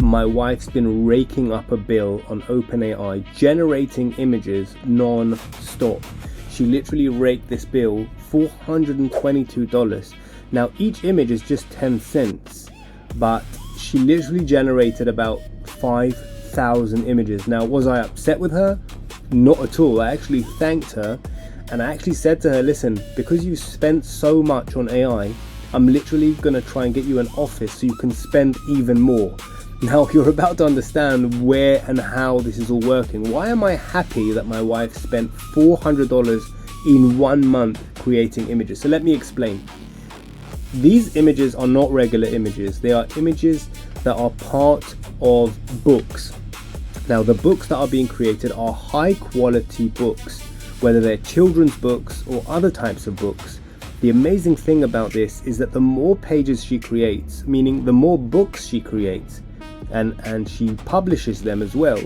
my wife's been raking up a bill on OpenAI, generating images non-stop. She literally raked this bill $422. Now each image is just 10 cents, but she literally generated about 5,000 images. Now, was I upset with her? Not at all. I actually thanked her, and I actually said to her, listen, because you spent so much on AI, I'm literally gonna try and get you an office so you can spend even more. Now you're about to understand where and how this is all working. Why am I happy that my wife spent $400 in 1 month creating images? So let me explain. These images are not regular images. They are images that are part of books. Now the books that are being created are high quality books, whether they're children's books or other types of books. The amazing thing about this is that the more pages she creates, meaning the more books she creates, and she publishes them as well,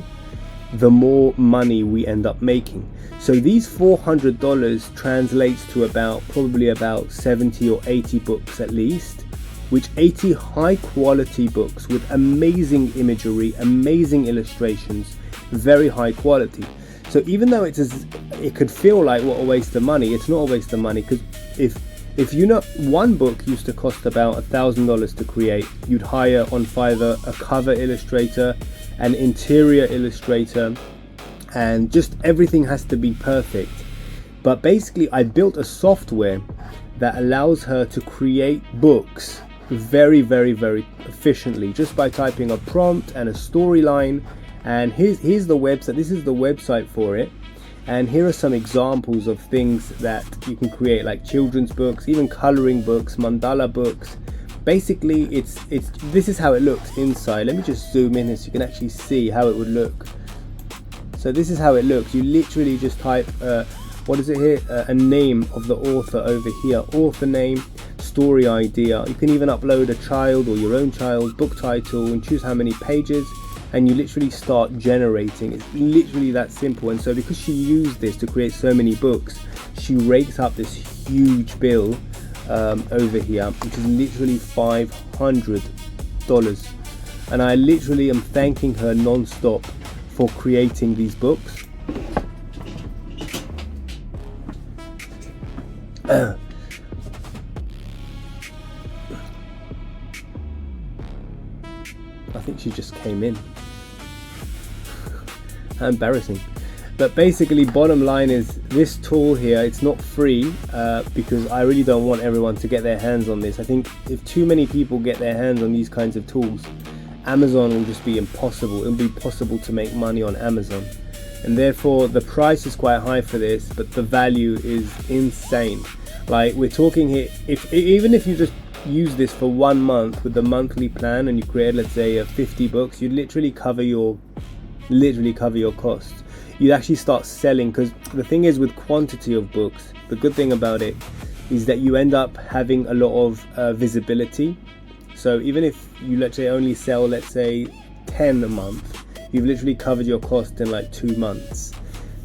the more money we end up making. So these $400 translates to probably about 70 or 80 books at least, which 80 high quality books with amazing imagery, amazing illustrations, very high quality. So even though it could feel like what a waste of money, it's not a waste of money, because if you know, one book used to cost about $1,000 to create. You'd hire on Fiverr a cover illustrator, an interior illustrator, and just everything has to be perfect. But basically I built a software that allows her to create books very, very, very efficiently, just by typing a prompt and a storyline. And here's the website. This is the website for it. And here are some examples of things that you can create, like children's books, even coloring books, mandala books. Basically, this is how it looks inside. Let me just zoom in so you can actually see how it would look. So this is how it looks. You literally just type, what is it here? A name of the author over here, author name, story idea. You can even upload a child or your own child, book title, and choose how many pages. And you literally start generating. It's literally that simple. And so because she used this to create so many books, she rakes up this huge bill over here, which is literally $500. And I literally am thanking her non-stop for creating these books. I think she just came in. Embarrassing. But basically, bottom line is, this tool here, it's not free because I really don't want everyone to get their hands on this. I think if too many people get their hands on these kinds of tools, Amazon will just be impossible. It'll be possible to make money on Amazon, and therefore the price is quite high for this, but the value is insane. Like, we're talking here, even if you just use this for 1 month with the monthly plan and you create, let's say, 50 books, you literally cover your costs. You actually start selling, because the thing is with quantity of books, the good thing about it is that you end up having a lot of visibility. So even if you, let's say, only sell, let's say, 10 a month, you've literally covered your cost in like 2 months.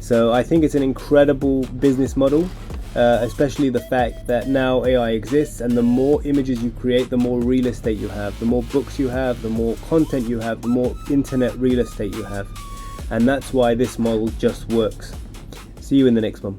So I think it's an incredible business model, especially the fact that now AI exists, and the more images you create, the more real estate you have, the more books you have, the more content you have, the more internet real estate you have. And that's why this model just works. See you in the next one.